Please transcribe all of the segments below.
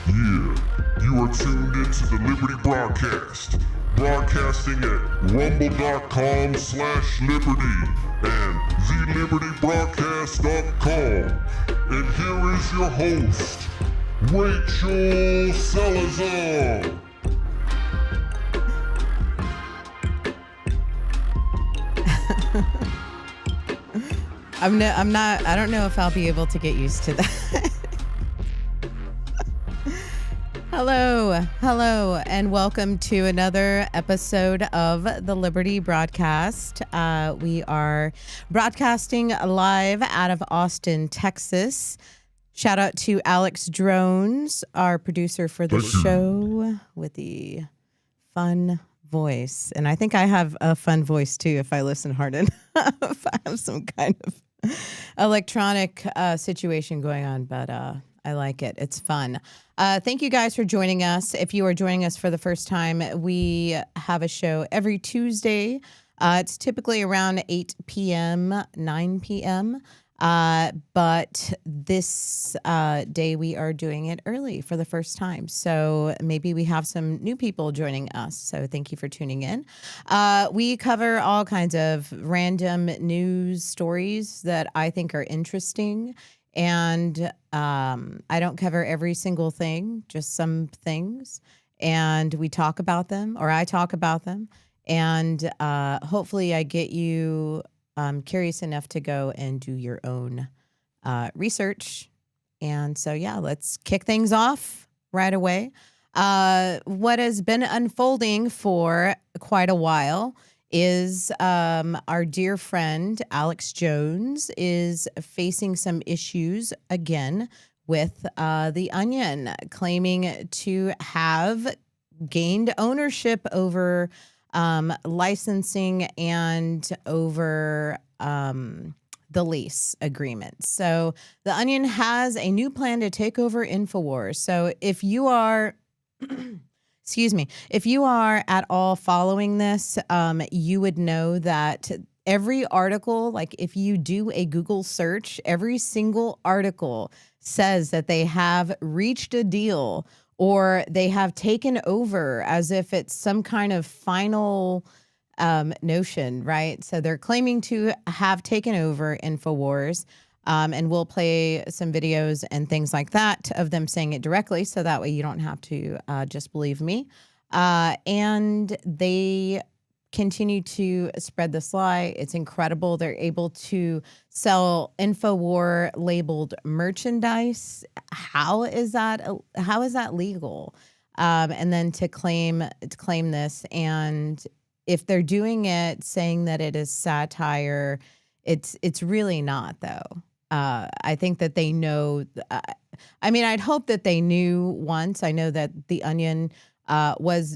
Yeah, you are tuned into the Liberty Broadcast, broadcasting at rumble.com/liberty and thelibertybroadcast.com. And here is your host, Rachel Salazar. I don't know if I'll be able to get used to that. Hello, and welcome to another episode of the Liberty Broadcast. We are broadcasting live out of Austin, Texas. Shout out to Alex Drones, our producer for the show, with the fun voice. And I think I have a fun voice too if I listen hard enough. I have some kind of electronic situation going on, but I like it. It's fun. Thank you guys for joining us. If you are joining us for the first time, we have a show every Tuesday. It's typically around 8 p.m., 9 p.m., but this day we are doing it early for the first time. So maybe we have some new people joining us. So thank you for tuning in. We cover all kinds of random news stories that I think are interesting. And I don't cover every single thing, just some things. And we talk about them, or I talk about them. And hopefully I get you curious enough to go and do your own research. And so, yeah, let's kick things off right away. What has been unfolding for quite a while is our dear friend Alex Jones is facing some issues again with The Onion, claiming to have gained ownership over licensing and over the lease agreement. So The Onion has a new plan to take over InfoWars. So if you are if you are at all following this, you would know that every article, like if you do a Google search, every single article says that they have reached a deal or they have taken over, as if it's some kind of final notion, right? So they're claiming to have taken over InfoWars. And we'll play some videos and things like that of them saying it directly, so that way you don't have to just believe me. And they continue to spread this lie. It's incredible. They're able to sell InfoWar labeled merchandise. How is that legal? And then to claim this, and if they're doing it saying that it is satire, it's really not, though. I think that they know. I'd hope that they knew once. I know that The Onion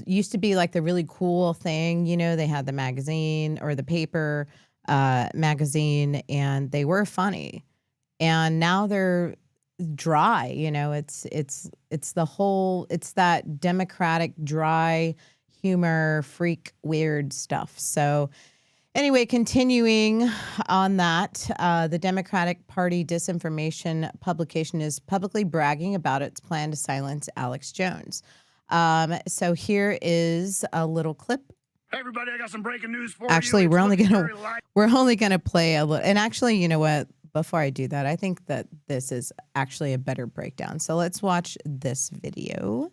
used to be like the really cool thing. You know, they had the magazine or the paper magazine, and they were funny. And now they're dry. You know, it's that Democratic dry humor, freak, weird stuff. So. Anyway, continuing on that, the Democratic Party disinformation publication is publicly bragging about its plan to silence Alex Jones. So here is a little clip. Hey everybody, I got some breaking news for actually, you. We're only gonna play a little. And actually, you know what? Before I do that, I think that this is actually a better breakdown. So let's watch this video.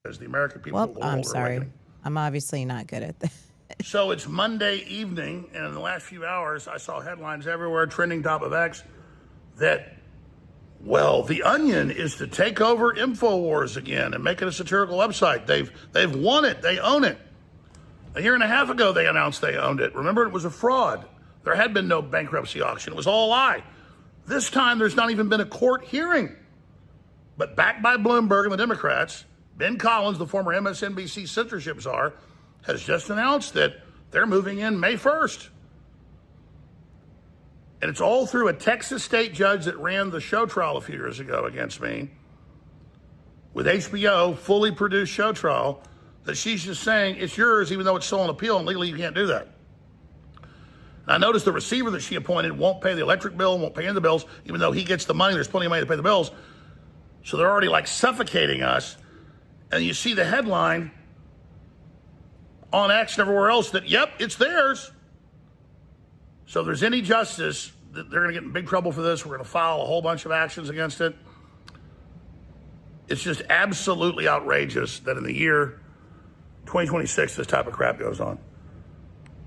As the American people, well, I'm sorry. I'm obviously not good at this. So it's Monday evening, and in the last few hours, I saw headlines everywhere, trending top of X, that, well, The Onion is to take over InfoWars again and make it a satirical website. They've won it. They own it. A year and a half ago, they announced they owned it. Remember, it was a fraud. There had been no bankruptcy auction. It was all a lie. This time, there's not even been a court hearing. But backed by Bloomberg and the Democrats, Ben Collins, the former MSNBC censorship czar, has just announced that they're moving in May 1st. And it's all through a Texas state judge that ran the show trial a few years ago against me, with HBO, fully produced show trial, that she's just saying it's yours even though it's still on appeal, and legally you can't do that. And I noticed the receiver that she appointed won't pay the electric bill, won't pay any of the bills, even though he gets the money, there's plenty of money to pay the bills. So they're already like suffocating us. And you see the headline on X and everywhere else that, yep, it's theirs. So if there's any justice, they're going to get in big trouble for this. We're going to file a whole bunch of actions against it. It's just absolutely outrageous that in the year 2026, this type of crap goes on.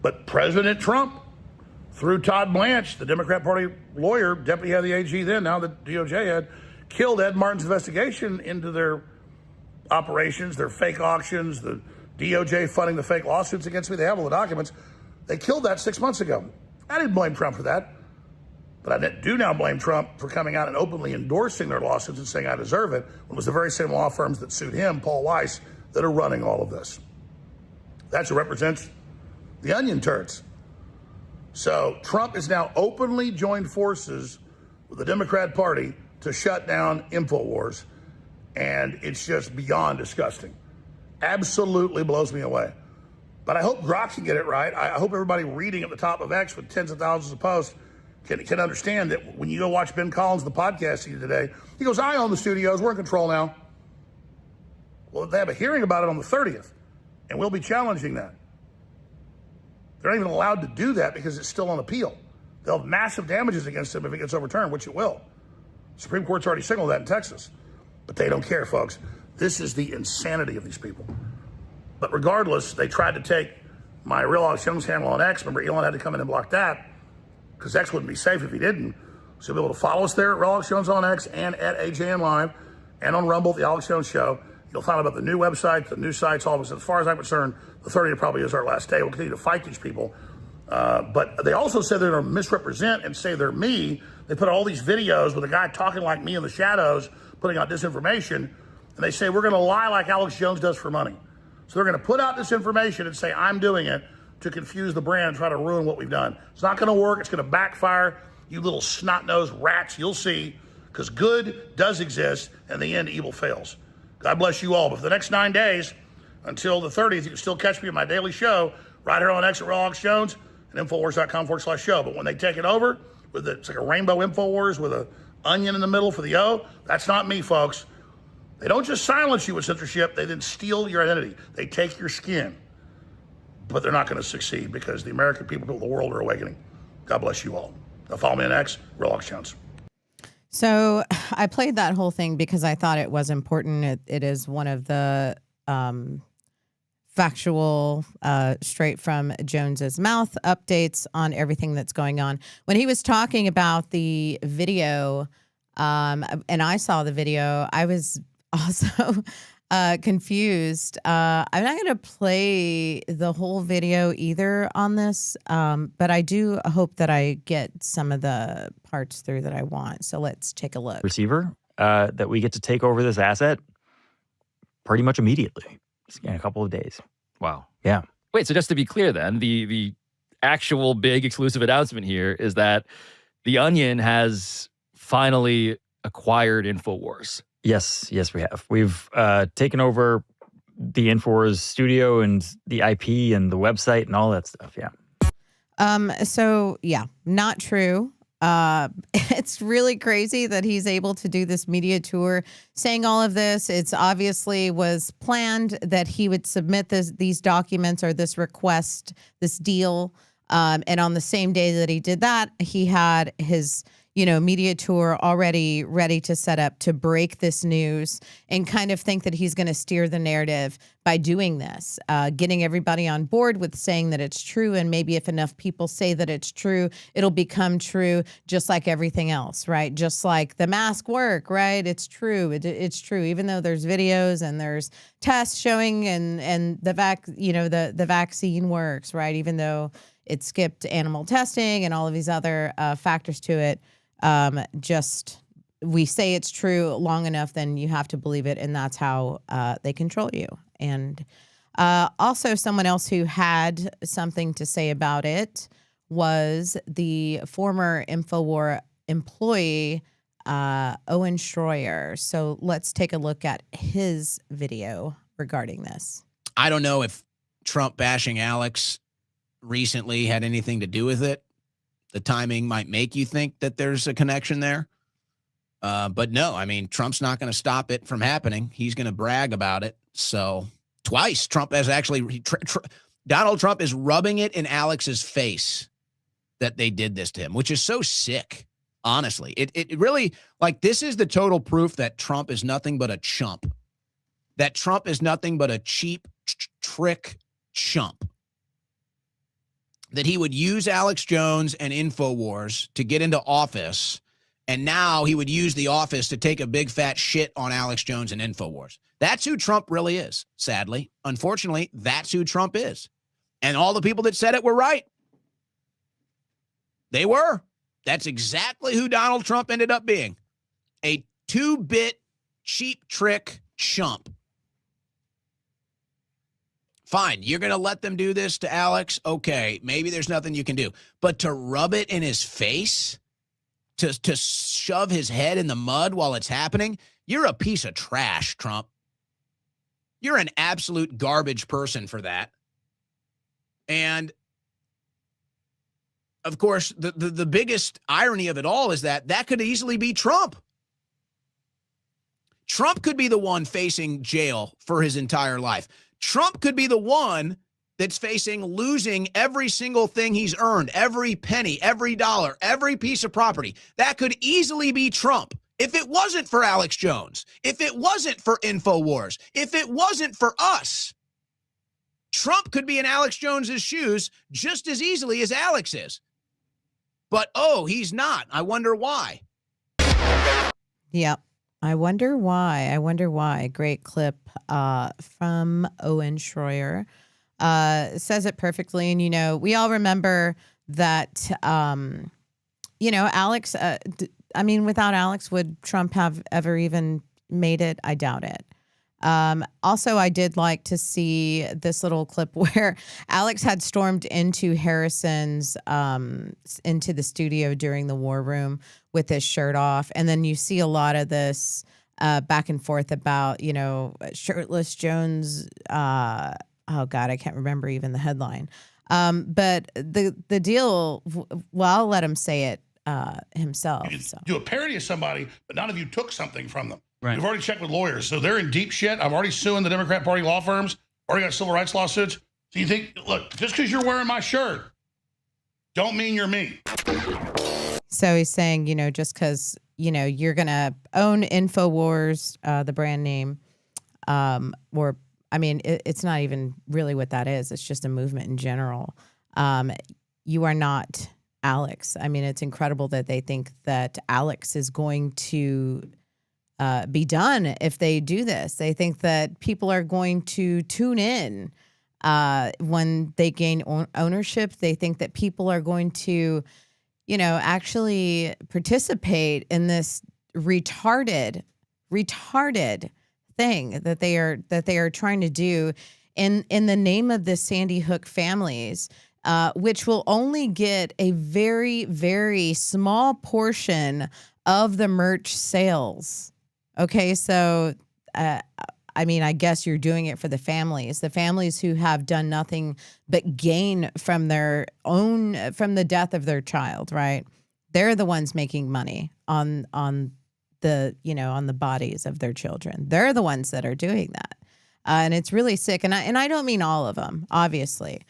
But President Trump, through Todd Blanche, the Democrat Party lawyer, deputy head of the AG then, now the DOJ head, killed Ed Martin's investigation into their operations, their fake auctions, the DOJ funding the fake lawsuits against me. They have all the documents. They killed that 6 months ago. I didn't blame Trump for that. But I do now blame Trump for coming out and openly endorsing their lawsuits and saying I deserve it, when it was the very same law firms that sued him, Paul Weiss, that are running all of this. That's what represents the onion turds. So Trump has now openly joined forces with the Democrat Party to shut down InfoWars, and it's just beyond disgusting. Absolutely blows me away. But I hope Grok can get it right. I hope everybody reading at the top of X with tens of thousands of posts can understand that when you go watch Ben Collins, the podcast he did today, he goes, I own the studios, we're in control now. Well, they have a hearing about it on the 30th, and we'll be challenging that. They're not even allowed to do that because it's still on appeal. They'll have massive damages against them if it gets overturned, which it will. Supreme Court's already signaled that in Texas. But they don't care, folks. This is the insanity of these people. But regardless, they tried to take my Real Alex Jones handle on X. Remember, Elon had to come in and block that because X wouldn't be safe if he didn't. So you'll be able to follow us there at Real Alex Jones on X and at AJN Live and on Rumble, the Alex Jones Show. You'll find out about the new website, the new sites, all of us. As far as I'm concerned, the 30th probably is our last day. We'll continue to fight these people. But they also said they're going to misrepresent and say they're me. They put out all these videos with a guy talking like me in the shadows, putting out disinformation. And they say we're going to lie like Alex Jones does for money. So they're going to put out this information and say I'm doing it to confuse the brand and try to ruin what we've done. It's not going to work. It's going to backfire. You little snot-nosed rats, you'll see, because good does exist, and in the end, evil fails. God bless you all. But for the next 9 days, until the 30th, you can still catch me in my daily show right here on X at Real Alex Jones and Infowars.com/show. But when they take it over, it's like a rainbow Infowars with an onion in the middle for the O, that's not me, folks. They don't just silence you with censorship, they then steal your identity. They take your skin. But they're not going to succeed because the American people of the world are awakening. God bless you all. Now follow me on X, Real Alex Jones. So I played that whole thing because I thought it was important. It is one of the factual, straight from Jones's mouth updates on everything that's going on. When he was talking about the video, and I saw the video, I was also confused. I'm not going to play the whole video either on this, but I do hope that I get some of the parts through that I want. So let's take a look. Receiver, that we get to take over this asset pretty much immediately in a couple of days. Wow. Yeah. Wait, so just to be clear then, the actual big exclusive announcement here is that The Onion has finally acquired InfoWars. Yes, we have. We've taken over the InfoWars studio and the IP and the website and all that stuff. Yeah. So yeah, not true. It's really crazy that he's able to do this media tour saying all of this. It's obviously was planned that he would submit these documents or this request, this deal. And on the same day that he did that, he had his media tour already ready to set up to break this news and kind of think that he's going to steer the narrative by doing this, getting everybody on board with saying that it's true. And maybe if enough people say that it's true, it'll become true, just like everything else, right? Just like the mask work, right? It's true. It's true. Even though there's videos and there's tests showing and the vaccine works, right? Even though it skipped animal testing and all of these other factors to it. Just we say it's true long enough, then you have to believe it, and that's how they control you. And also someone else who had something to say about it was the former InfoWar employee, Owen Schroyer. So let's take a look at his video regarding this. I don't know if Trump bashing Alex recently had anything to do with it. The timing might make you think that there's a connection there. But no, I mean, Trump's not going to stop it from happening. He's going to brag about it. So twice, Trump has actually, Donald Trump is rubbing it in Alex's face that they did this to him, which is so sick. Honestly, it really, like, this is the total proof that Trump is nothing but a chump, that Trump is nothing but a cheap trick chump, that he would use Alex Jones and InfoWars to get into office. And now he would use the office to take a big fat shit on Alex Jones and InfoWars. That's who Trump really is, sadly. Unfortunately, that's who Trump is. And all the people that said it were right. They were. That's exactly who Donald Trump ended up being. A two-bit cheap trick chump. Fine, you're going to let them do this to Alex? Okay, maybe there's nothing you can do. But to rub it in his face, to shove his head in the mud while it's happening, you're a piece of trash, Trump. You're an absolute garbage person for that. And of course, the biggest irony of it all is that could easily be Trump. Trump could be the one facing jail for his entire life. Trump could be the one that's facing losing every single thing he's earned, every penny, every dollar, every piece of property. That could easily be Trump. If it wasn't for Alex Jones, if it wasn't for InfoWars, if it wasn't for us, Trump could be in Alex Jones's shoes just as easily as Alex is. But, oh, he's not. I wonder why. Yep. I wonder why. Great clip from Owen Schroyer. Says it perfectly. And, you know, we all remember that, you know, Alex, I mean, without Alex, would Trump have ever even made it? I doubt it. Also, I did like to see this little clip where Alex had stormed into Harrison's, into the studio during the war room with his shirt off. And then you see a lot of this back and forth about, you know, shirtless Jones. Oh God, I can't remember even the headline. But the deal, well, I'll let him say it himself. You So. do a parody of somebody, but none of you took something from them. Right. We've already checked with lawyers, so they're in deep shit. I'm already suing the Democrat Party law firms. Already got civil rights lawsuits. So you think, look, just because you're wearing my shirt, don't mean you're me. So he's saying, you know, just because, you know, you're going to own InfoWars, the brand name, or, I mean, it's not even really what that is. It's just a movement in general. You are not Alex. I mean, it's incredible that they think that Alex is going to be done if they do this. They think that people are going to tune in when they gain ownership. They think that people are going to, you know, actually participate in this retarded thing that they are trying to do in the name of the Sandy Hook families, which will only get a very, very small portion of the merch sales. Okay, so I mean, I guess you're doing it for the families who have done nothing but gain from from the death of their child, right? They're the ones making money on the, you know, on the bodies of their children. They're the ones that are doing that. And it's really sick. And I don't mean all of them, obviously.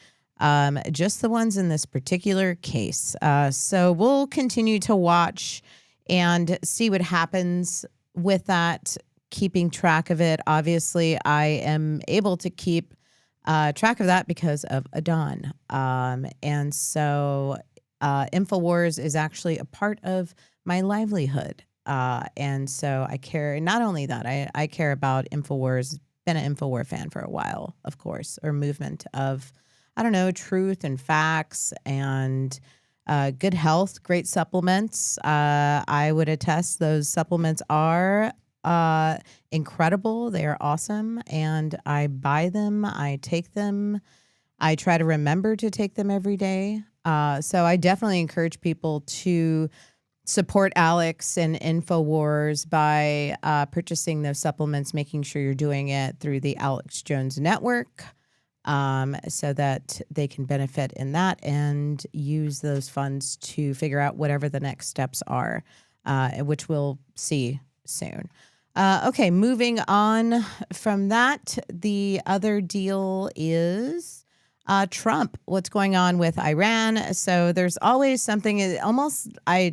Just the ones in this particular case. So we'll continue to watch and see what happens with that, keeping track of it. Obviously, I am able to keep track of that because of Adon. And so InfoWars is actually a part of my livelihood. And so I care, not only that, I care about InfoWars, been an InfoWars fan for a while, of course, or movement of, I don't know, truth and facts and good health, great supplements. I would attest those supplements are incredible. They are awesome. And I buy them. I take them. I try to remember to take them every day. So I definitely encourage people to support Alex and InfoWars by purchasing those supplements, making sure you're doing it through the Alex Jones Network. So that they can benefit in that and use those funds to figure out whatever the next steps are. which we'll see soon. Okay, moving on from that, the other deal is Trump. What's going on with Iran? So there's always something. I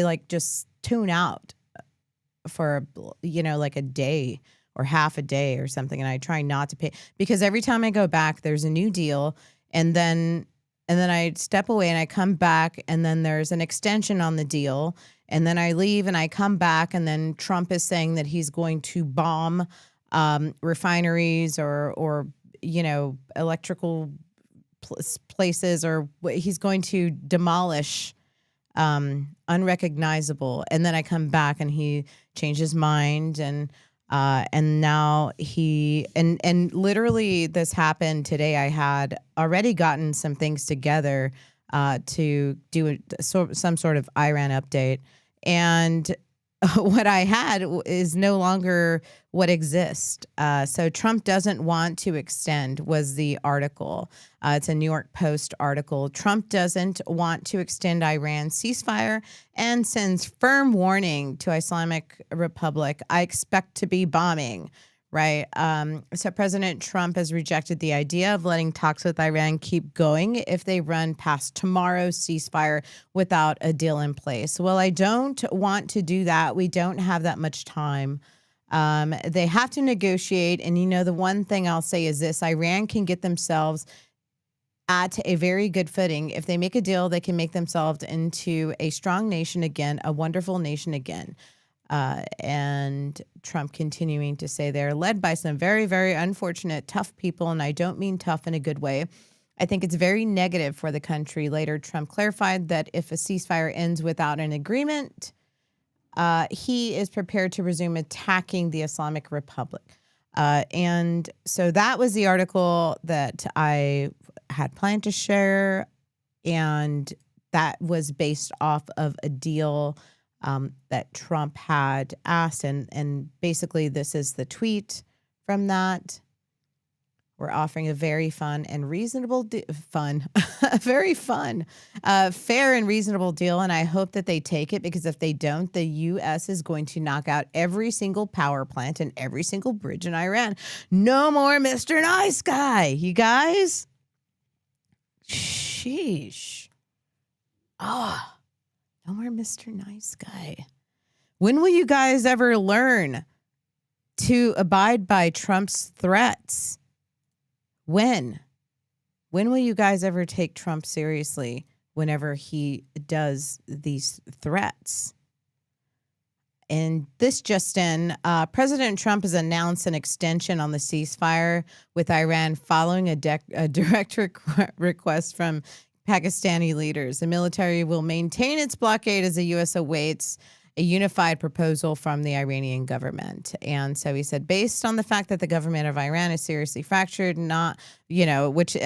like just tune out for like a day or half a day or something, and I try not to pay, because every time I go back, there's a new deal, and then I step away and I come back, and then there's an extension on the deal. And then I leave and I come back, and then Trump is saying that he's going to bomb refineries or electrical places, or he's going to demolish unrecognizable. And then I come back and he changed his mind, and now he and literally this happened today. I had already gotten some things together to do some sort of Iran update. And what I had is no longer what exists. So Trump doesn't want to extend was the article. It's a New York Post article. Trump doesn't want to extend Iran ceasefire and sends firm warning to Islamic Republic. I expect to be bombing. Right. So President Trump has rejected the idea of letting talks with Iran keep going if they run past tomorrow's ceasefire without a deal in place. Well, I don't want to do that. We don't have that much time. They have to negotiate. And, the one thing I'll say is this: Iran can get themselves at a very good footing. If they make a deal, they can make themselves into a strong nation again, a wonderful nation again. And Trump continuing to say they're led by some very, very unfortunate, tough people. And I don't mean tough in a good way. I think it's very negative for the country. Later, Trump clarified that if a ceasefire ends without an agreement, he is prepared to resume attacking the Islamic Republic. And so that was the article that I had planned to share. And that was based off of a deal that Trump had asked. And basically, this is the tweet from that. We're offering a very fun and reasonable very fun, fair and reasonable deal. And I hope that they take it, because if they don't, the U.S. is going to knock out every single power plant and every single bridge in Iran. No more Mr. Nice Guy, you guys. Sheesh. No more Mr. Nice Guy. When will you guys ever learn to abide by Trump's threats? When? When will you guys ever take Trump seriously whenever he does these threats? And this just in, President Trump has announced an extension on the ceasefire with Iran following a direct request from Pakistani leaders. The military will maintain its blockade as the U.S. awaits a unified proposal from the Iranian government. And so he said, based on the fact that the government of Iran is seriously fractured, which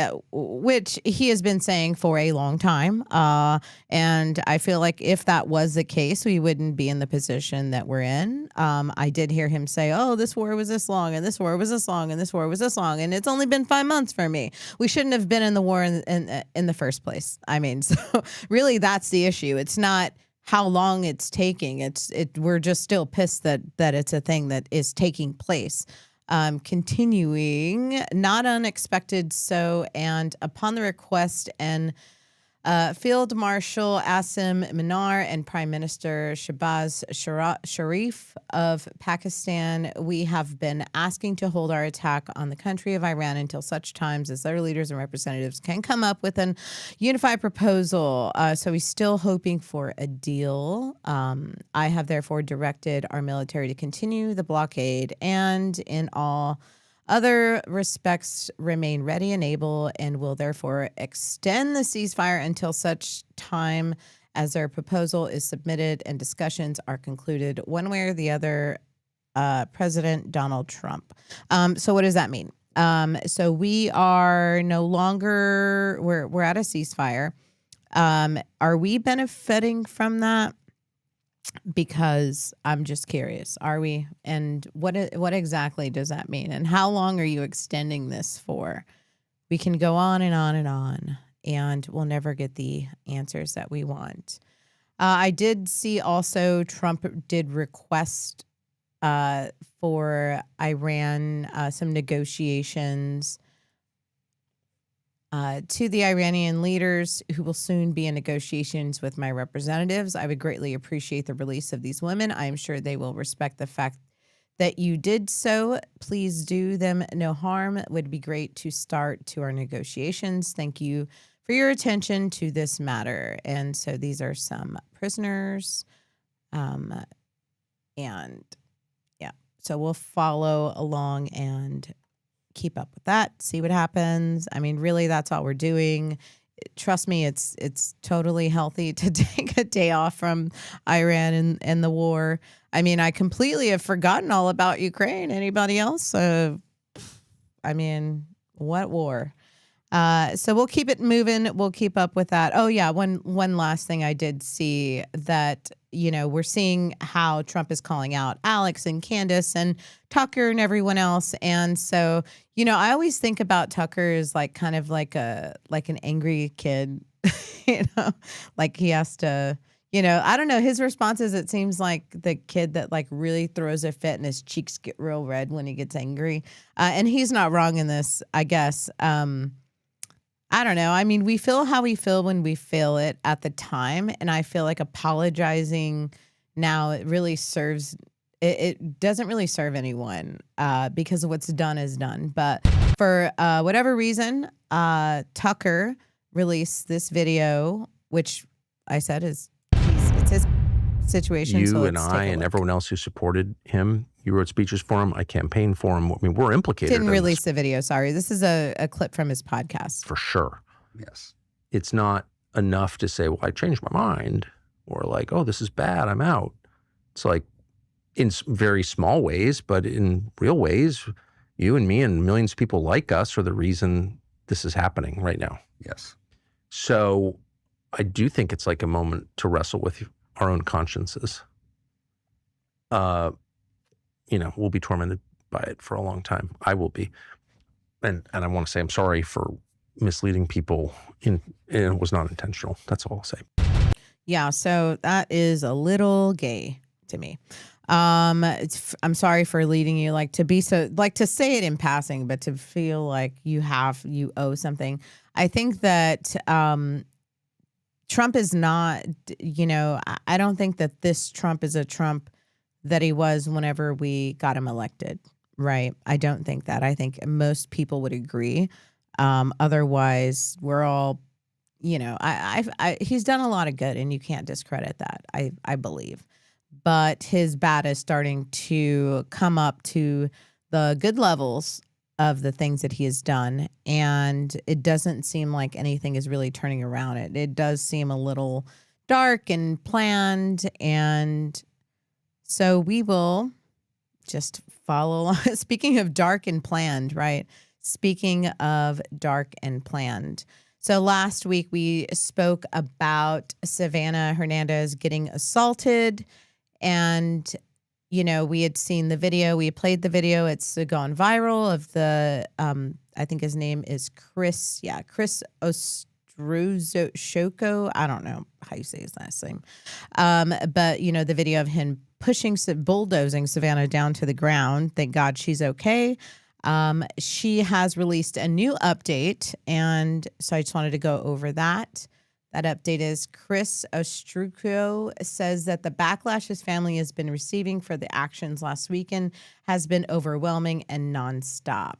he has been saying for a long time. And I feel like if that was the case, we wouldn't be in the position that we're in. I did hear him say, this war was this long, and this war was this long, and this war was this long, and it's only been 5 months for me. We shouldn't have been in the war in the first place. I mean, so really that's the issue. It's not how long it's taking. We're just still pissed that it's a thing that is taking place. Continuing, not unexpected. So, and upon the request and Field Marshal Asim Minar and Prime Minister Shehbaz Sharif of Pakistan, we have been asking to hold our attack on the country of Iran until such times as their leaders and representatives can come up with an unified proposal. So he's still hoping for a deal. I have therefore directed our military to continue the blockade and in all other respects remain ready and able, and will therefore extend the ceasefire until such time as their proposal is submitted and discussions are concluded one way or the other. President Donald Trump. So what does that mean? So we are no longer, we're at a ceasefire. Are we benefiting from that? Because I'm just curious, are we? And what exactly does that mean? And how long are you extending this for? We can go on and on and on, and we'll never get the answers that we want. I did see also Trump did request for Iran some negotiations to the Iranian leaders who will soon be in negotiations with my representatives. I would greatly appreciate the release of these women. I am sure they will respect the fact that you did so. Please do them no harm. It would be great to start to our negotiations. Thank you for your attention to this matter. And so these are some prisoners. And yeah, so we'll follow along and keep up with that, see what happens. I mean, really, that's all we're doing. Trust me, it's totally healthy to take a day off from Iran and the war. I mean, I completely have forgotten all about Ukraine. Anybody else? I mean, what war? So we'll keep it moving. We'll keep up with that. Oh yeah, one last thing I did see that, we're seeing how Trump is calling out Alex and Candace and Tucker and everyone else. And so, I always think about Tucker as like kind of like an angry kid, like he has to, I don't know, his responses, it seems like the kid that like really throws a fit and his cheeks get real red when he gets angry. And he's not wrong in this, I guess. I don't know. I mean, we feel how we feel when we feel it at the time. And I feel like apologizing now, it really serves, it doesn't really serve anyone because what's done is done. But for whatever reason, Tucker released this video, which I said it's his situation. You and I and everyone else who supported him, you wrote speeches for him. I campaigned for him. I mean, we're implicated. Didn't release the video. Sorry. This is a clip from his podcast. For sure. Yes. It's not enough to say, well, I changed my mind, or like, oh, this is bad, I'm out. It's like in very small ways, but in real ways, you and me and millions of people like us are the reason this is happening right now. Yes. So I do think it's like a moment to wrestle with our own consciences. We'll be tormented by it for a long time. I will be. And I want to say I'm sorry for misleading people. It was not intentional. That's all I'll say. Yeah, so that is a little gay to me. I'm sorry for leading you to say it in passing, but to feel like you owe something. I think that Trump is not, I don't think that this Trump is a Trump that he was whenever we got him elected, right? I don't think that. I think most people would agree. Otherwise, we're all, he's done a lot of good, and you can't discredit that, I believe. But his bad is starting to come up to the good levels of the things that he has done, and it doesn't seem like anything is really turning around it. It does seem a little dark and planned, and so we will just follow along. Speaking of dark and planned, right? Speaking of dark and planned. So last week we spoke about Savannah Hernandez getting assaulted, and we had seen the video. We had played the video. It's gone viral of the, I think his name is Chris. Yeah, Chris Ostruzshoko. I don't know how you say his last name. But, the video of him bulldozing Savannah down to the ground. Thank God she's okay. She has released a new update, and so I just wanted to go over that. That update is Chris Ostruco says that the backlash his family has been receiving for the actions last weekend has been overwhelming and nonstop.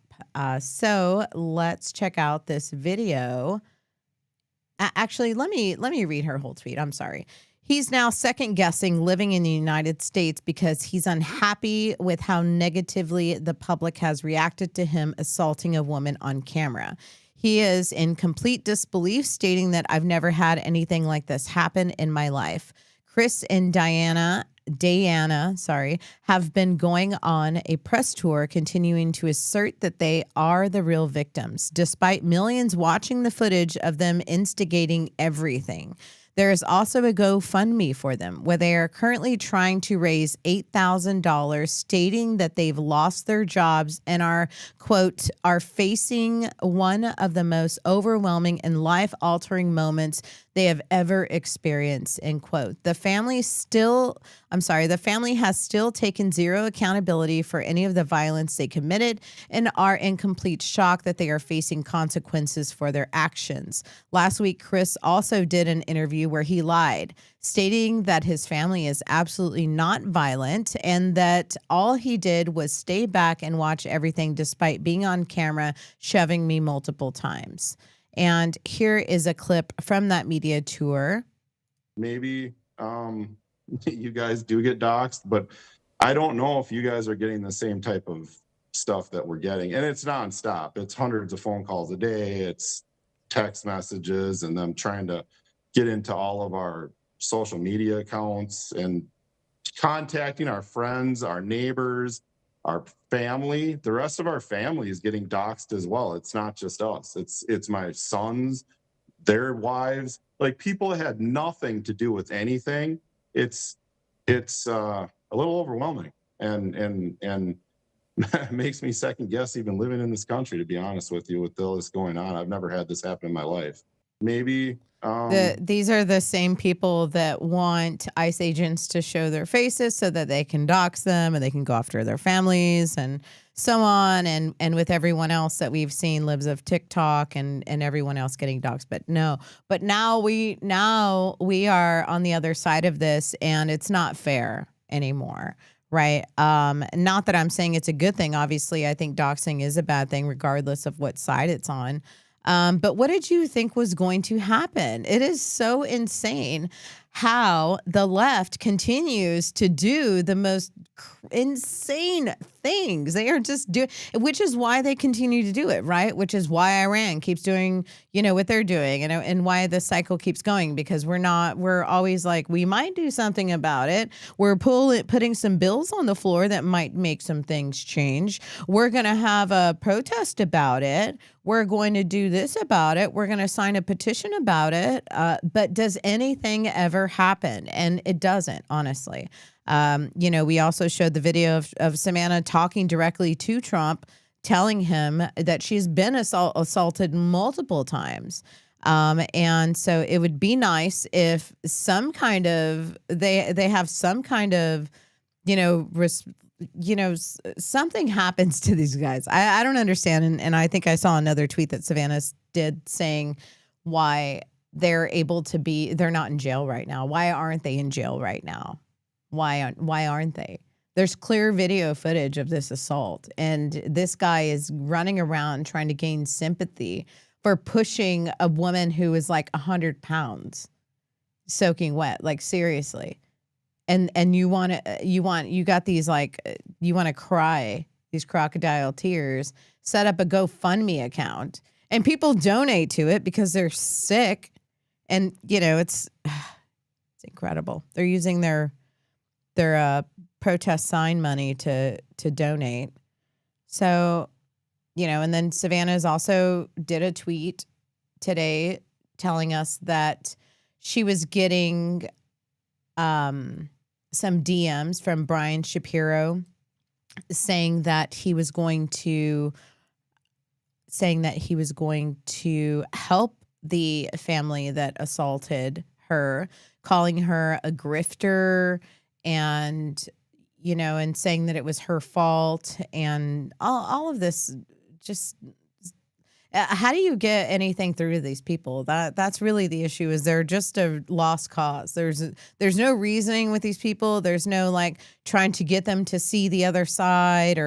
So let's check out this video. Actually, let me read her whole tweet. I'm sorry. He's now second guessing living in the United States because he's unhappy with how negatively the public has reacted to him assaulting a woman on camera. He is in complete disbelief, stating that I've never had anything like this happen in my life. Chris and Diana, have been going on a press tour, continuing to assert that they are the real victims, despite millions watching the footage of them instigating everything. There is also a GoFundMe for them where they are currently trying to raise $8,000, stating that they've lost their jobs and are, quote, are facing one of the most overwhelming and life-altering moments they have ever experienced, end quote. The family has still taken zero accountability for any of the violence they committed and are in complete shock that they are facing consequences for their actions. Last week, Chris also did an interview where he lied, stating that his family is absolutely not violent and that all he did was stay back and watch everything despite being on camera shoving me multiple times. And here is a clip from that media tour. Maybe you guys do get doxxed, but I don't know if you guys are getting the same type of stuff that we're getting. And it's nonstop. It's hundreds of phone calls a day. It's text messages and them trying to get into all of our social media accounts and contacting our friends, our neighbors, our family. The rest of our family is getting doxxed as well. It's not just us. It's my sons, their wives, like people that had nothing to do with anything. It's a little overwhelming and makes me second guess even living in this country, to be honest with you, with all this going on. I've never had this happen in my life. Maybe these are the same people that want ICE agents to show their faces so that they can dox them and they can go after their families and so on. And with everyone else that we've seen, libs of TikTok and everyone else getting doxed. But now we are on the other side of this, and it's not fair anymore. Right. Not that I'm saying it's a good thing. Obviously, I think doxing is a bad thing, regardless of what side it's on. But what did you think was going to happen? It is so insane how the left continues to do the most insane things. They are just doing, which is why they continue to do it, right? Which is why Iran keeps doing, what they're doing, and why the cycle keeps going, because we're always like, we might do something about it. We're putting some bills on the floor that might make some things change. We're going to have a protest about it. We're going to do this about it. We're going to sign a petition about it. But does anything ever happen? And it doesn't, honestly. We also showed the video of Savannah talking directly to Trump, telling him that she's been assaulted multiple times. And so it would be nice if some kind of, they have some kind of, something happens to these guys. I don't understand. And I think I saw another tweet that Savannah did saying why they're not in jail right now. Why aren't they in jail right now? Why aren't they? There's clear video footage of this assault, and this guy is running around trying to gain sympathy for pushing a woman who is like 100 pounds soaking wet, like seriously. And you got these, like, you want to cry, these crocodile tears, set up a GoFundMe account, and people donate to it because they're sick. And, it's incredible. They're using their protest sign money to donate. So, and then Savannah's also did a tweet today telling us that she was getting some DMs from Brian Shapiro saying that he was going to help the family that assaulted her, calling her a grifter and saying that it was her fault and all of this. Just how do you get anything through to these people? That's really the issue. Is they're just a lost cause. There's no reasoning with these people. There's no like trying to get them to see the other side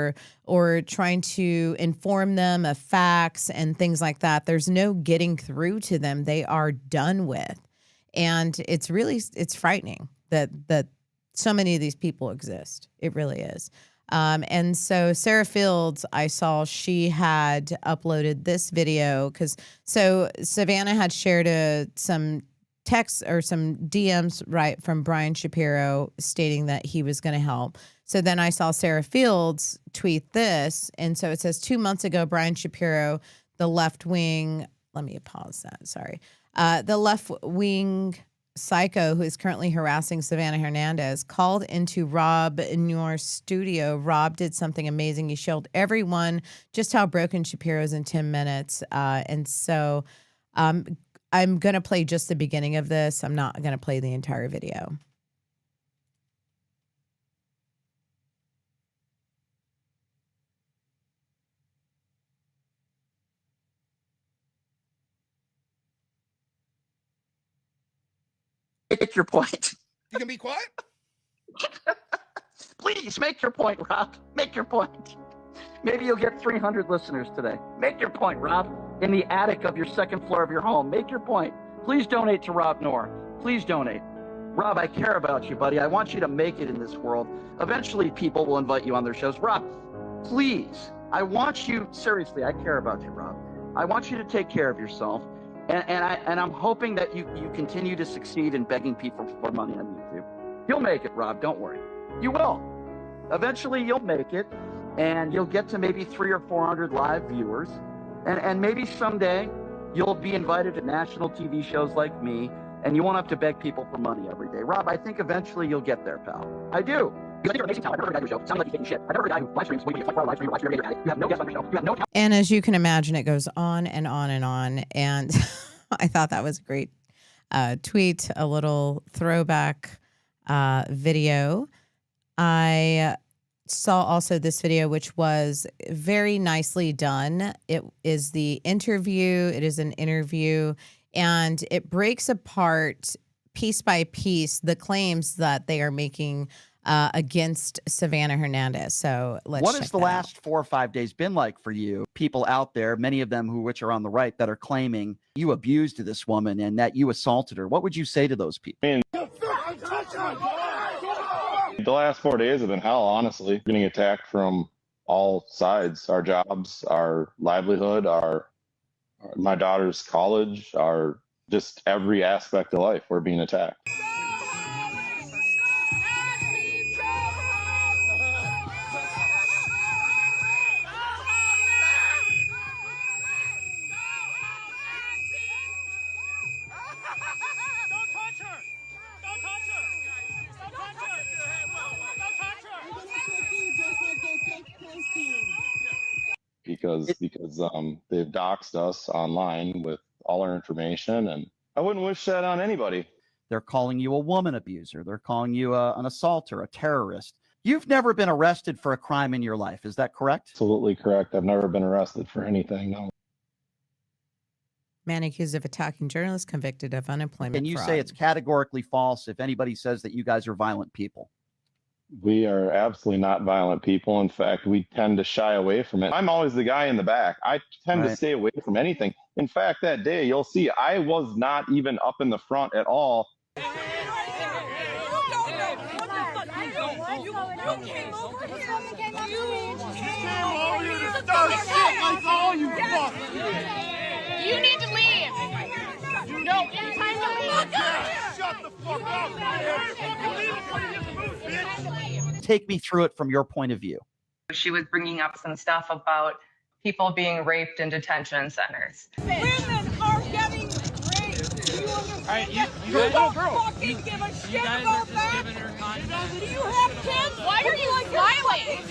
or trying to inform them of facts and things like that. There's no getting through to them. They are done with, and it's frightening that so many of these people exist. It really is. And so Sarah Fields, I saw she had uploaded this video so Savannah had shared some texts or some DMs, right, from Brian Shapiro stating that he was going to help. So then I saw Sarah Fields tweet this. And so it says 2 months ago, Brian Shapiro, the left wing, let me pause that. Sorry. The left wing psycho who is currently harassing Savannah Hernandez called into Rob in your studio. Rob did something amazing. He showed everyone just how broken Shapiro is in 10 minutes. And so I'm going to play just the beginning of this. I'm not going to play the entire video. Make your point. You can be quiet? Please make your point, Rob. Make your point. Maybe you'll get 300 listeners today. Make your point, Rob. In the attic of your second floor of your home. Make your point. Please donate to Rob Knorr. Please donate. Rob, I care about you, buddy. I want you to make it in this world. Eventually, people will invite you on their shows. Rob, please. I want you, seriously, I care about you, Rob. I want you to take care of yourself. And I'm hoping that you continue to succeed in begging people for money on YouTube. You'll make it, Rob. Don't worry. You will. Eventually, you'll make it, and you'll get to maybe 300 or 400 live viewers. And maybe someday you'll be invited to national TV shows like me, and you won't have to beg people for money every day. Rob, I think eventually you'll get there, pal. I do. Because you're amazing talent. I've never heard a guy do a show. Sounds like you're taking shit. I've never heard a guy who live streams when you 24-hour live stream or live stream every day. You have no guests on your show. You have no talent. And as you can imagine, it goes on and on and on. And I thought that was a great tweet, a little throwback video. I saw also this video, which was very nicely done. It is the interview. It is an interview, and it breaks apart piece by piece the claims that they are making against Savannah Hernandez. So let's What check has the that last 4 or 5 days been like for you? People out there, many of them which are on the right, that are claiming you abused this woman and that you assaulted her. What would you say to those people? The last 4 days have been hell, honestly. Getting attacked from all sides, our jobs, our livelihood, my daughter's college, our just every aspect of life, we're being attacked. Because they've doxed us online with all our information, and I wouldn't wish that on anybody. They're calling you a woman abuser. They're calling you an assaulter, a terrorist. You've never been arrested for a crime in your life. Is that correct? Absolutely correct. I've never been arrested for anything, no. Man accused of attacking journalists convicted of unemployment And you fraud. say it's categorically false if anybody says that you guys are violent people. We are absolutely not violent people. In fact, we tend to shy away from it. I'm always the guy in the back. I tend to stay away from anything. In fact, that day, you'll see, I was not even up in the front at all. You came over here to start shit like all you fuck. You need to leave. No, it's time to leave. Shut the fuck up. Take me through it from your point of view. She was bringing up some stuff about people being raped in detention centers. Women are getting raped. Do you understand? All right, you don't fucking give a shit about that. Do you have kids? Why are you smiling?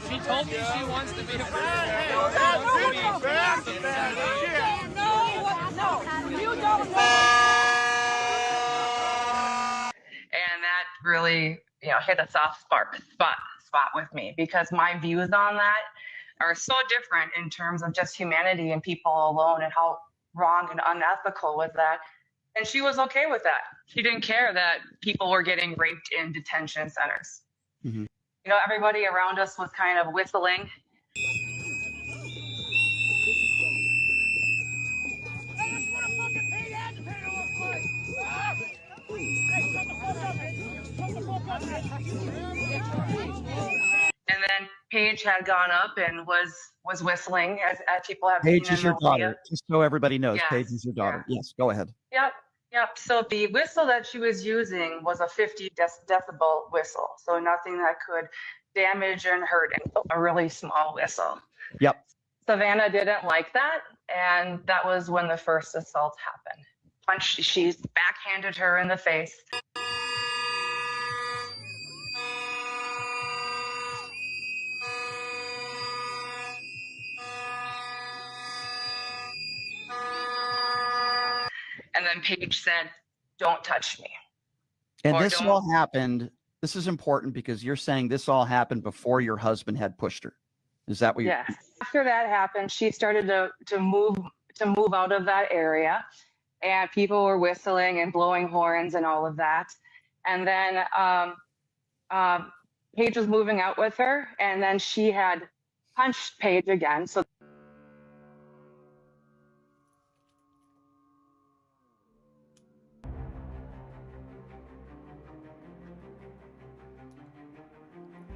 She told me she wants to be a No, you don't know. And that really, hit a soft spot with me, because my views on that are so different in terms of just humanity and people alone, and how wrong and unethical was that. And she was okay with that. She didn't care that people were getting raped in detention centers. Mm-hmm. Everybody around us was kind of whistling. And then Paige had gone up and was whistling, as people have Paige seen is in your the daughter. media. Just so everybody knows, Yes, Paige is your daughter. yeah. Yes, go ahead. Yep. So the whistle that she was using was a 50 decibel whistle. So nothing that could damage and hurt, a really small whistle. Yep. Savannah didn't like that. And that was when the first assault happened. she's backhanded her in the face. And then Paige said, "Don't touch me." And Or this don't- all happened. This is important because you're saying this all happened before your husband had pushed her. Is that what you're? Yes. After that happened, she started to move out of that area, and people were whistling and blowing horns and all of that. And then Paige was moving out with her, and then she had punched Paige again. So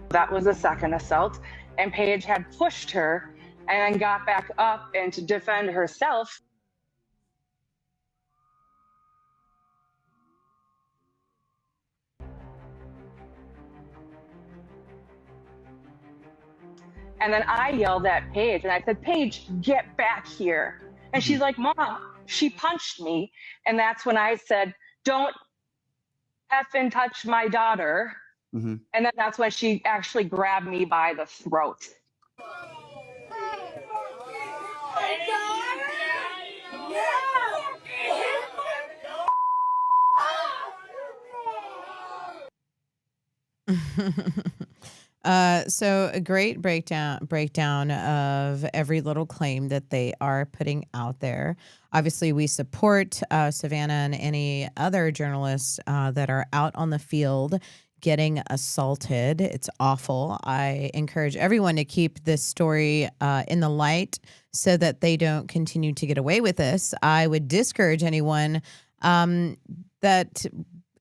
that was the second assault, and Paige had pushed her and then got back up and to defend herself. And then I yelled at Paige and I said, "Paige, get back here." And she's like, "Mom, she punched me." And that's when I said, "Don't effing touch my daughter." Mm-hmm. And then that's when she actually grabbed me by the throat. So a great breakdown of every little claim that they are putting out there. Obviously, we support Savannah and any other journalists that are out on the field getting assaulted. It's awful. I encourage everyone to keep this story in the light so that they don't continue to get away with this. I would discourage anyone that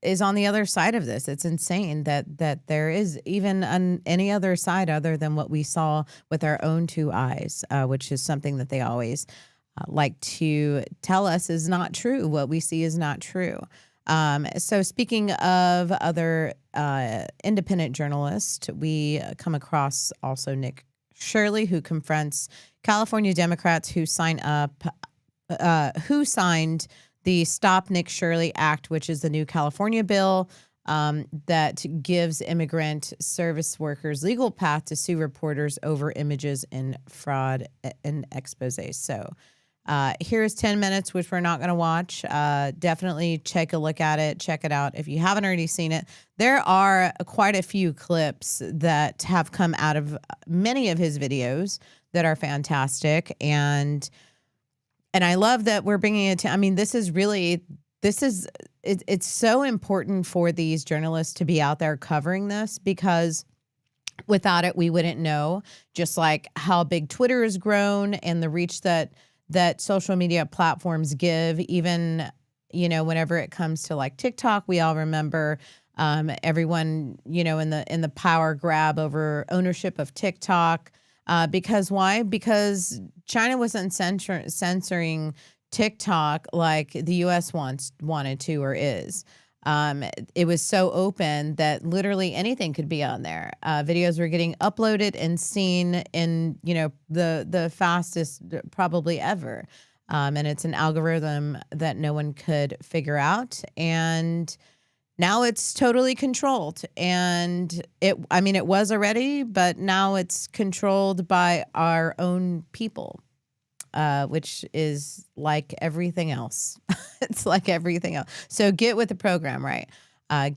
is on the other side of this. It's insane that there is even any other side other than what we saw with our own two eyes, which is something that they always like to tell us is not true. What we see is not true. So speaking of other independent journalists, we come across also Nick Shirley, who confronts California Democrats who signed the Stop Nick Shirley Act, which is the new California bill that gives immigrant service workers legal path to sue reporters over images and fraud and exposés. So here's 10 minutes, which we're not going to watch. Definitely take a look at it. Check it out if you haven't already seen it. There are quite a few clips that have come out of many of his videos that are fantastic. And I love that we're bringing it to, I mean, it's so important for these journalists to be out there covering this, because without it, we wouldn't know, just like how big Twitter has grown and the reach that social media platforms give. Even, whenever it comes to like TikTok, we all remember everyone, in the power grab over ownership of TikTok. Because why? Because China wasn't censoring TikTok like the U.S. wanted to or is. It was so open that literally anything could be on there. Videos were getting uploaded and seen in, the fastest probably ever. And it's an algorithm that no one could figure out. And now it's totally controlled. And it was already, but now it's controlled by our own people, which is like everything else. It's like everything else. So get with the program, right?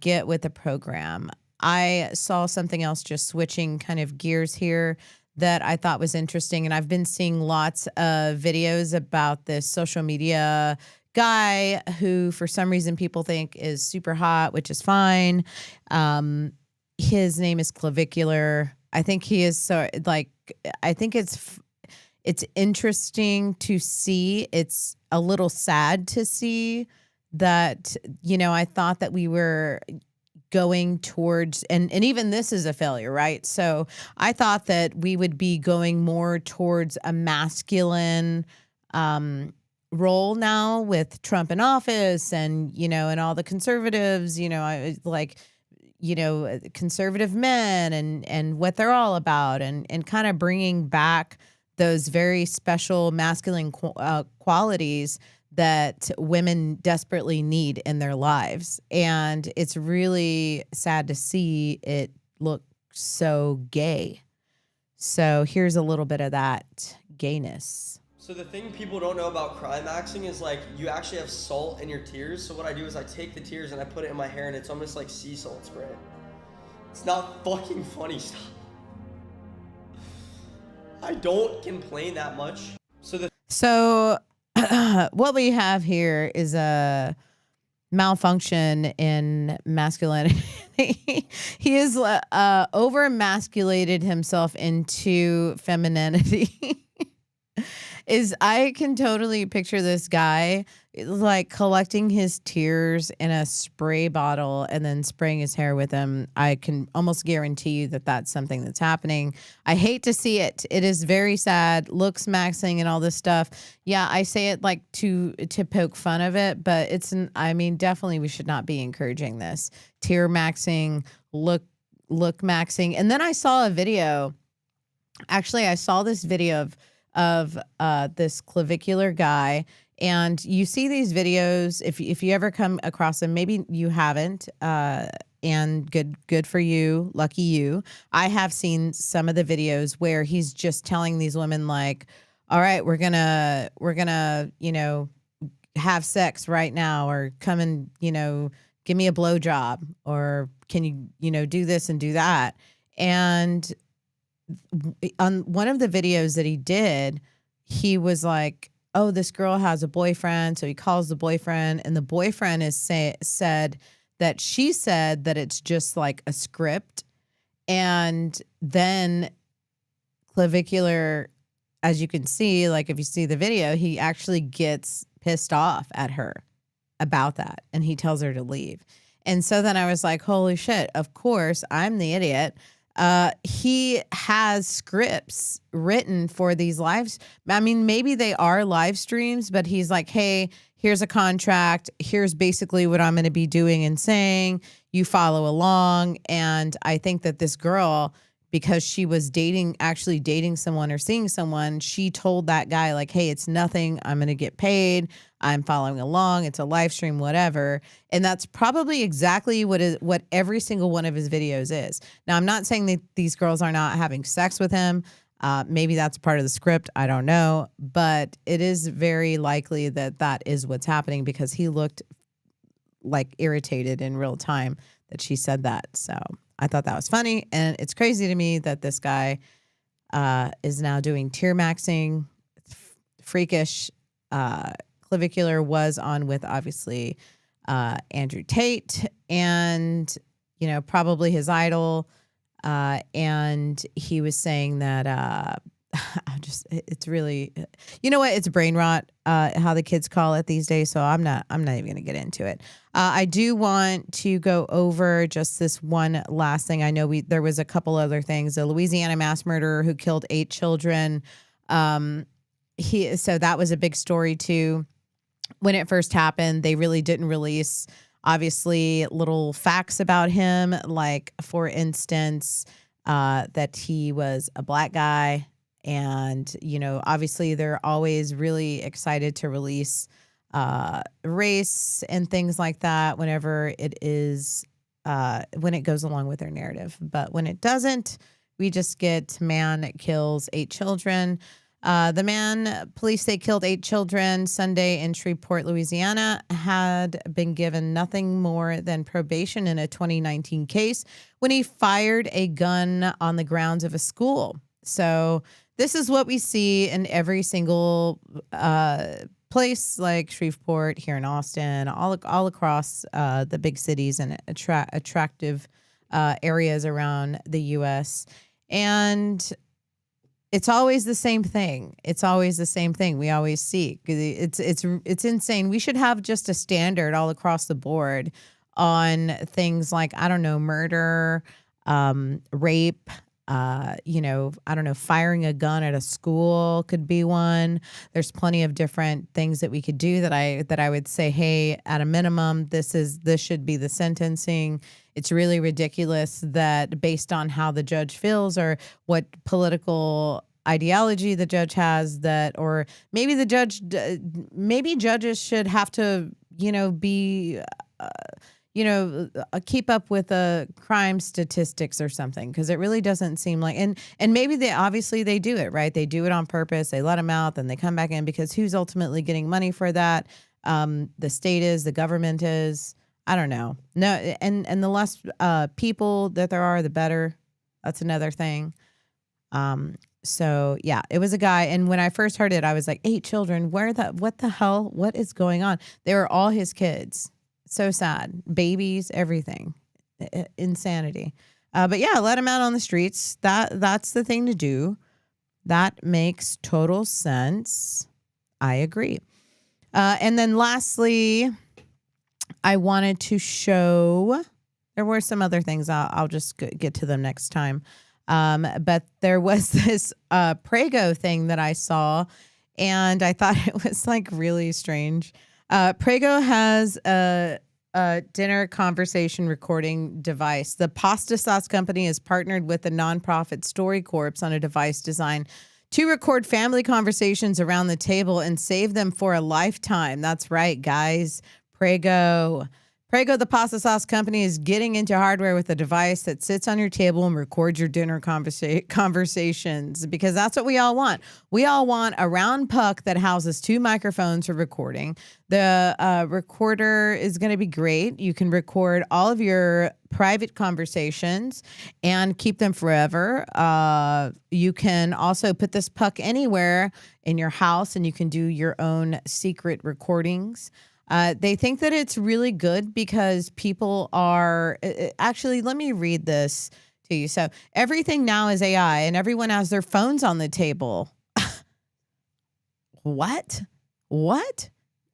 Get with the program. I saw something else, just switching kind of gears here, that I thought was interesting. And I've been seeing lots of videos about this social media guy who, for some reason, people think is super hot, which is fine. His name is Clavicular. I think he is I think it's interesting to see. It's a little sad to see that, I thought that we were going towards, and even this is a failure, right? So I thought that we would be going more towards a masculine role now with Trump in office and, and all the conservatives, conservative men and what they're all about, and kind of bringing back those very special masculine qualities that women desperately need in their lives. And it's really sad to see it look so gay. So here's a little bit of that gayness. So the thing people don't know about climaxing is like you actually have salt in your tears. So what I do is I take the tears and I put it in my hair and it's almost like sea salt spray. It's not fucking funny stuff. I don't complain that much. So what we have here is a malfunction in masculinity. He has over emasculated himself into femininity. I can totally picture this guy like collecting his tears in a spray bottle and then spraying his hair with them. I can almost guarantee you that that's something that's happening. I hate to see it. It is very sad. Looks maxing and all this stuff. Yeah, I say it like to poke fun of it, but definitely we should not be encouraging this. Tear maxing, look maxing. And then I saw a video. Actually, I saw this video of this clavicular guy, and you see these videos if you ever come across them. Maybe you haven't, and good for you, lucky you. I have seen some of the videos where he's just telling these women like, all right, we're gonna have sex right now, or come and give me a blowjob, or can you do this and do that. And on one of the videos that he did, he was like, oh, this girl has a boyfriend. So he calls the boyfriend, and the boyfriend said that she said that it's just like a script. And then clavicular, as you can see, like if you see the video, he actually gets pissed off at her about that, and he tells her to leave. And so then I was like, holy shit, of course, I'm the idiot. He has scripts written for these lives. I mean, maybe they are live streams, but he's like, hey, here's a contract. Here's basically what I'm going to be doing and saying. You follow along. And I think that this girl, because she was actually dating someone or seeing someone, she told that guy like, hey, it's nothing. I'm going to get paid. I'm following along. It's a live stream, whatever. And that's probably exactly what every single one of his videos is. Now, I'm not saying that these girls are not having sex with him. Maybe that's part of the script. I don't know. But it is very likely that is what's happening, because he looked like irritated in real time that she said that. So I thought that was funny. And it's crazy to me that this guy is now doing tear maxing. It's freakish. Clavicular was on with, obviously, Andrew Tate, and probably his idol, and he was saying that it's really, it's brain rot, how the kids call it these days. So I'm not even gonna get into it. I do want to go over just this one last thing. I know there was a couple other things. A Louisiana mass murderer who killed 8 children. So that was a big story too. When it first happened, they really didn't release, obviously, little facts about him. Like, for instance, that he was a black guy. And, obviously they're always really excited to release race and things like that whenever it is, when it goes along with their narrative. But when it doesn't, we just get man kills 8 children. Police say killed 8 children Sunday in Shreveport, Louisiana, had been given nothing more than probation in a 2019 case when he fired a gun on the grounds of a school. So this is what we see in every single place, like Shreveport, here in Austin, all across the big cities and attractive areas around the U.S. And it's always the same thing. It's always the same thing we always see. It's insane. We should have just a standard all across the board on things like, I don't know, murder, rape, firing a gun at a school could be one. There's plenty of different things that we could do that I would say, hey, at a minimum, this should be the sentencing. It's really ridiculous that based on how the judge feels or what political ideology the judge has that, or maybe maybe judges should have to, be, keep up with crime statistics or something, because it really doesn't seem like, and maybe they do it, right? They do it on purpose. They let them out, then they come back in, because who's ultimately getting money for that? The state is, the government is. I don't know. No, and the less people that there are, the better. That's another thing. So yeah, it was a guy, and when I first heard it, I was like, 8 children. What the hell? What is going on? They were all his kids. So sad. Babies, everything. Insanity. But yeah, let him out on the streets. That's the thing to do. That makes total sense. I agree. And then lastly, I wanted to show, there were some other things. I'll just get to them next time. But there was this Prego thing that I saw, and I thought it was like really strange. Prego has a dinner conversation recording device. The pasta sauce company has partnered with the nonprofit StoryCorps on a device designed to record family conversations around the table and save them for a lifetime. That's right, guys. Prego, the pasta sauce company, is getting into hardware with a device that sits on your table and records your dinner conversations, because that's what we all want. We all want a round puck that houses 2 microphones for recording. The recorder is going to be great. You can record all of your private conversations and keep them forever. You can also put this puck anywhere in your house, and you can do your own secret recordings. They think that it's really good because people are actually, let me read this to you. So everything now is AI, and everyone has their phones on the table. What?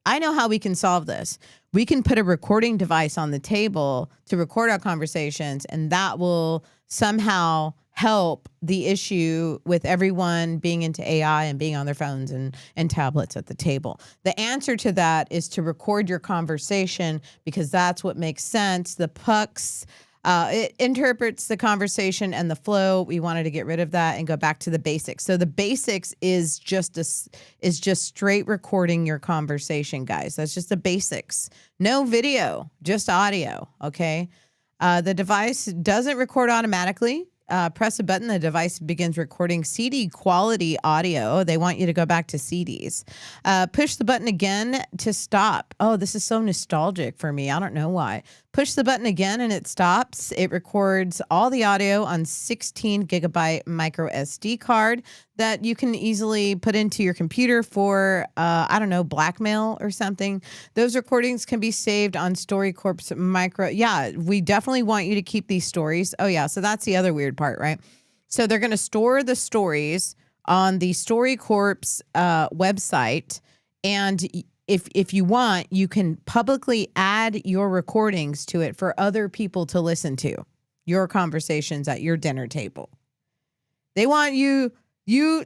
I know how we can solve this. We can put a recording device on the table to record our conversations, and that will somehow help the issue with everyone being into AI and being on their phones and tablets at the table. The answer to that is to record your conversation, because that's what makes sense. The pucks, it interprets the conversation and the flow. We wanted to get rid of that and go back to the basics. So the basics is just straight recording your conversation, guys. That's just the basics. No video, just audio. Okay. The device doesn't record automatically. Press a button, the device begins recording CD quality audio. They want you to go back to CDs. Push the button again to stop. Oh, this is so nostalgic for me. I don't know why. Push the button again and it stops. It records all the audio on 16 gigabyte micro SD card that you can easily put into your computer for, blackmail or something. Those recordings can be saved on StoryCorps micro. Yeah, we definitely want you to keep these stories. Oh, yeah. So that's the other weird part, right? So they're going to store the stories on the StoryCorps website. And if you want, you can publicly add your recordings to it for other people to listen to, your conversations at your dinner table. They want you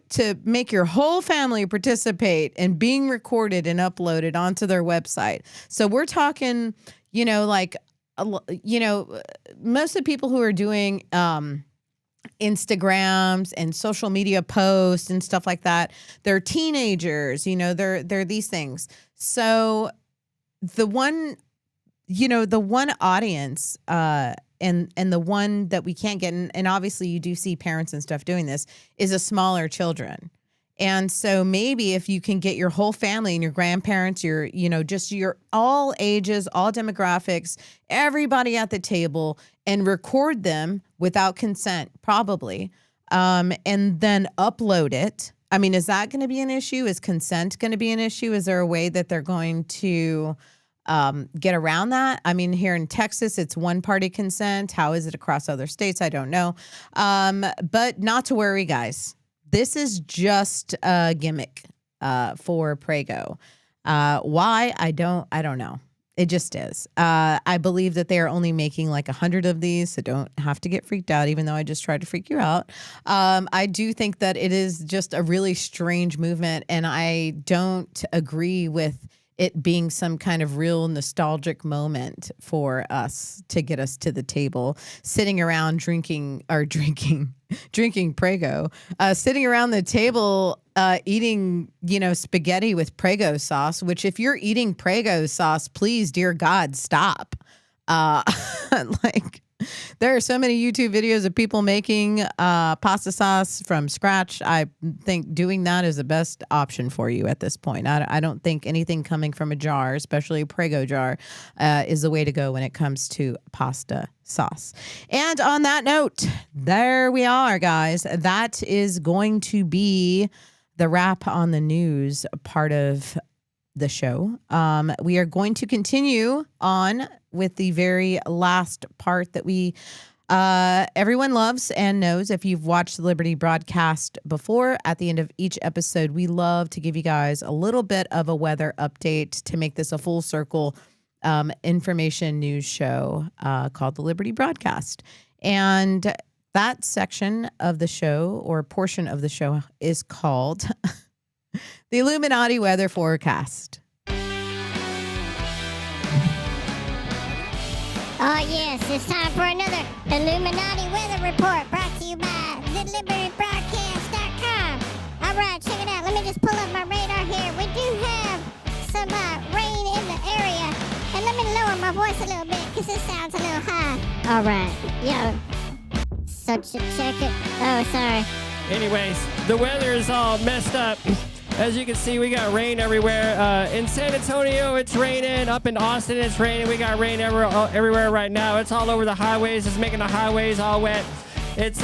to make your whole family participate in being recorded and uploaded onto their website. So we're talking, most of the people who are doing Instagrams and social media posts and stuff like that, they're teenagers, they're these things. So the one audience, and the one that we can't get, and obviously you do see parents and stuff doing this, is a smaller children. And so maybe if you can get your whole family and your grandparents, your all ages, all demographics, everybody at the table, and record them without consent, probably, and then upload it. I mean, is that going to be an issue? Is consent going to be an issue? Is there a way that they're going to get around that? I mean, here in Texas, it's one-party consent. How is it across other states? I don't know. But not to worry, guys. This is just a gimmick for Prego. Why? I don't know. It just is. I believe that they are only making like 100 of these, so don't have to get freaked out, even though I just tried to freak you out. I do think that it is just a really strange movement, and I don't agree with it being some kind of real nostalgic moment for us to get us to the table, sitting around drinking, drinking Prego, sitting around the table eating, spaghetti with Prego sauce, which if you're eating Prego sauce, please, dear God, stop. Like, there are so many YouTube videos of people making pasta sauce from scratch. I think doing that is the best option for you at this point. I don't think anything coming from a jar, especially a Prego jar, is the way to go when it comes to pasta sauce. And on that note, there we are, guys. That is going to be the wrap on the news part of the show. We are going to continue on with the very last part that we everyone loves and knows. If you've watched the Liberty broadcast before, at the end of each episode, we love to give you guys a little bit of a weather update to make this a full circle information news show called the Liberty broadcast. And that section of the show, or portion of the show, is called the Illuminati weather forecast. Oh, yes, it's time for another Illuminati weather report brought to you by thelibertybroadcast.com. All right, check it out. Let me just pull up my radar here. We do have some rain in the area. And let me lower my voice a little bit because it sounds a little high. All right, yo. So check it. Oh, sorry. Anyways, the weather is all messed up. As you can see, we got rain everywhere. In San Antonio, it's raining. Up in Austin, it's raining. We got rain everywhere right now. It's all over the highways. It's making the highways all wet. It's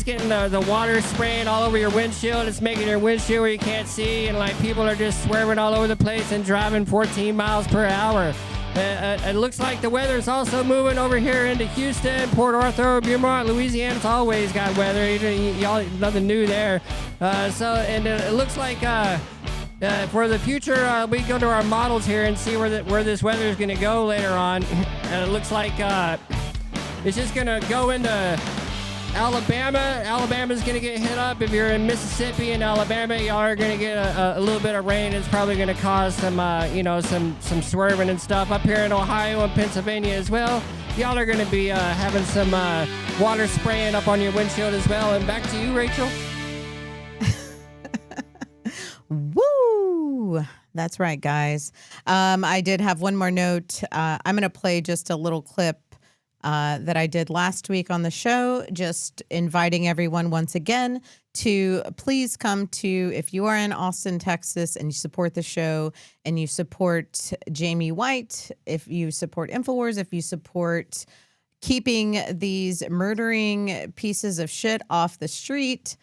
getting the water spraying all over your windshield. It's making your windshield where you can't see, and like people are just swerving all over the place and driving 14 miles per hour. It looks like the weather is also moving over here into Houston, Port Arthur, Beaumont, Louisiana. It's always got weather. Y'all, nothing new there. It looks like for the future, we go to our models here and see where this weather is going to go later on. And it looks like it's just going to go into Alabama. Alabama's going to get hit up. If you're in Mississippi and Alabama, y'all are going to get a little bit of rain. It's probably going to cause some swerving and stuff. Up here in Ohio and Pennsylvania as well, y'all are going to be having some water spraying up on your windshield as well. And back to you, Rachel. Woo! That's right, guys. I did have one more note. I'm going to play just a little clip that I did last week on the show, just inviting everyone once again to please come to, if you are in Austin, Texas, and you support the show and you support Jamie White, if you support InfoWars, if you support keeping these murdering pieces of shit off the street,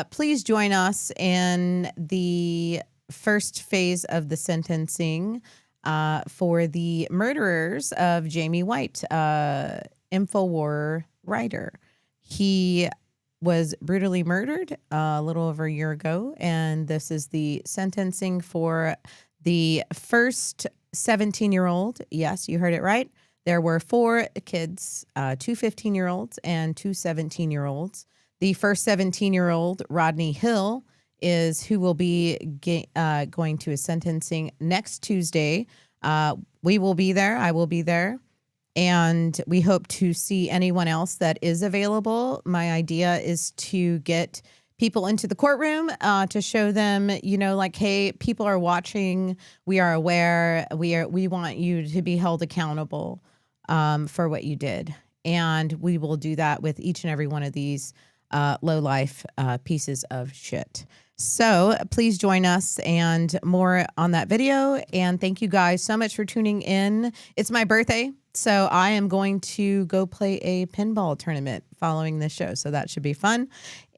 please join us in the first phase of the sentencing for the murderers of Jamie White, InfoWar writer. He was brutally murdered a little over a year ago, and this is the sentencing for the first 17-year-old. Yes, you heard it right. There were 4 kids, 2 15-year-olds and 2 17-year-olds. The first 17-year-old, Rodney Hill, is who will be going to his sentencing next Tuesday. We will be there. I will be there. And we hope to see anyone else that is available. My idea is to get people into the courtroom to show them, like, hey, people are watching. We are aware. We want you to be held accountable for what you did. And we will do that with each and every one of these low-life pieces of shit. So please join us and more on that video. And thank you guys so much for tuning in. It's my birthday, so I am going to go play a pinball tournament following this show. So that should be fun.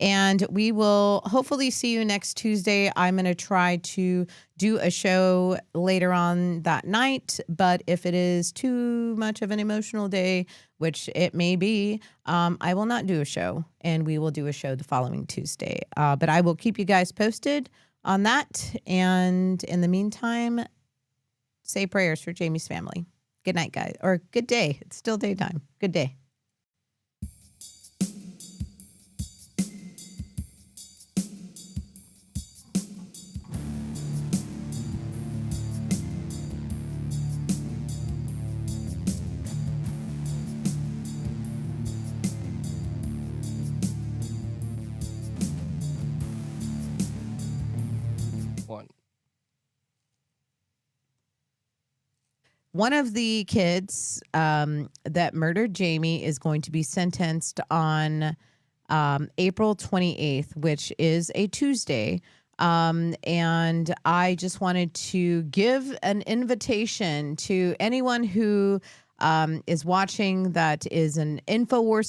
And we will hopefully see you next Tuesday. I'm going to try to do a show later on that night. But if it is too much of an emotional day, which it may be, I will not do a show, and we will do a show the following Tuesday. But I will keep you guys posted on that. And in the meantime, say prayers for Jamie's family. Good night, guys. Or good day. It's still daytime. Good day. one of the kids that murdered Jamie is going to be sentenced on April 28th, which is a Tuesday. And I just wanted to give an invitation to anyone who is watching that is an InfoWars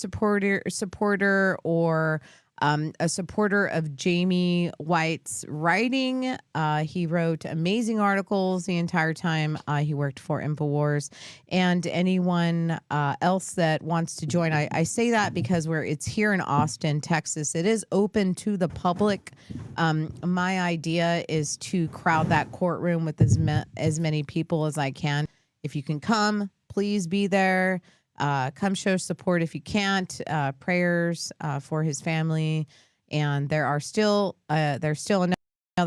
supporter or a supporter of Jamie White's writing. He wrote amazing articles the entire time he worked for InfoWars. And anyone else that wants to join, I say that because it's here in Austin, Texas. It is open to the public. My idea is to crowd that courtroom with as many people as I can. If you can come, please be there. Come show support if you can't. Prayers for his family, and there's still another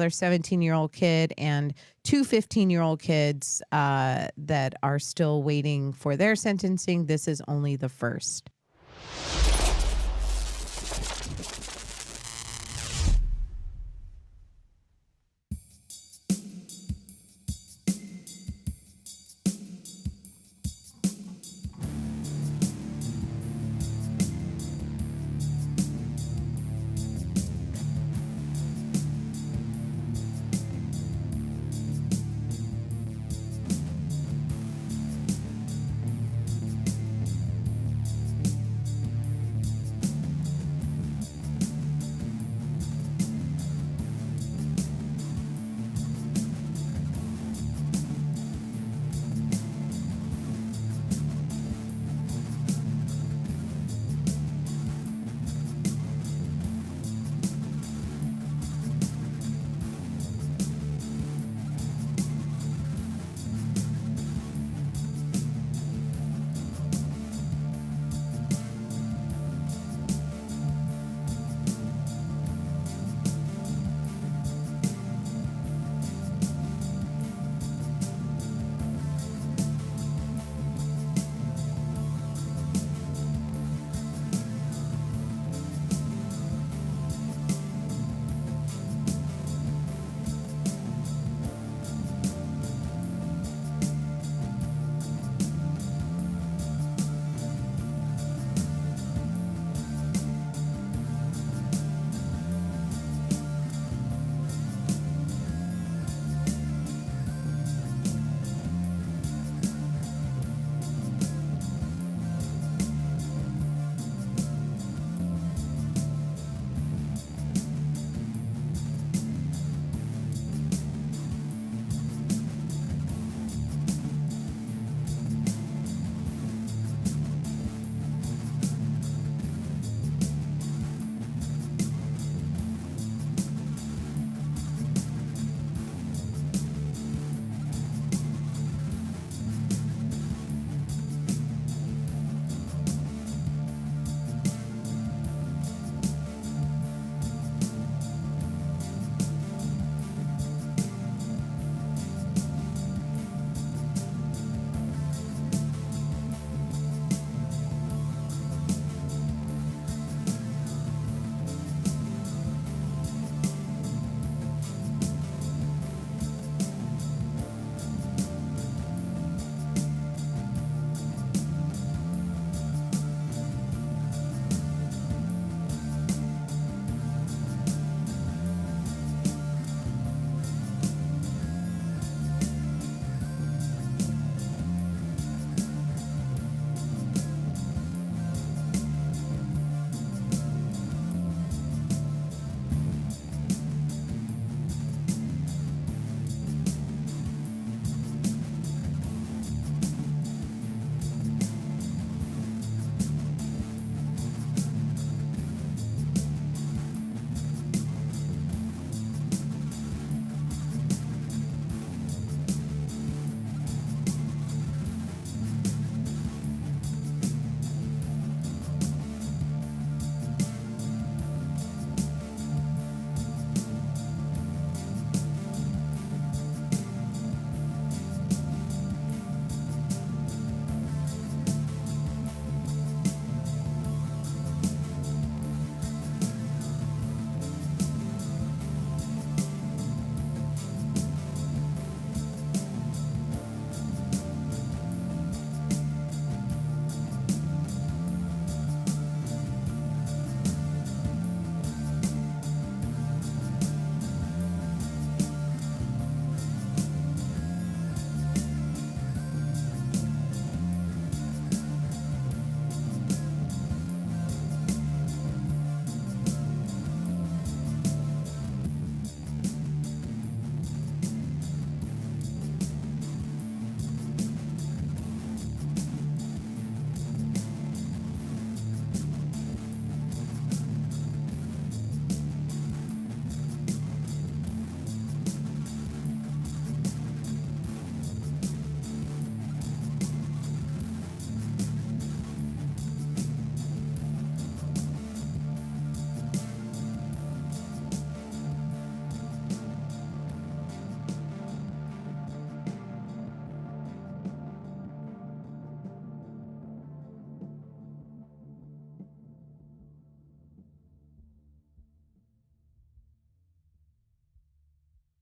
17-year-old kid and two 15-year-old kids that are still waiting for their sentencing. This is only the first.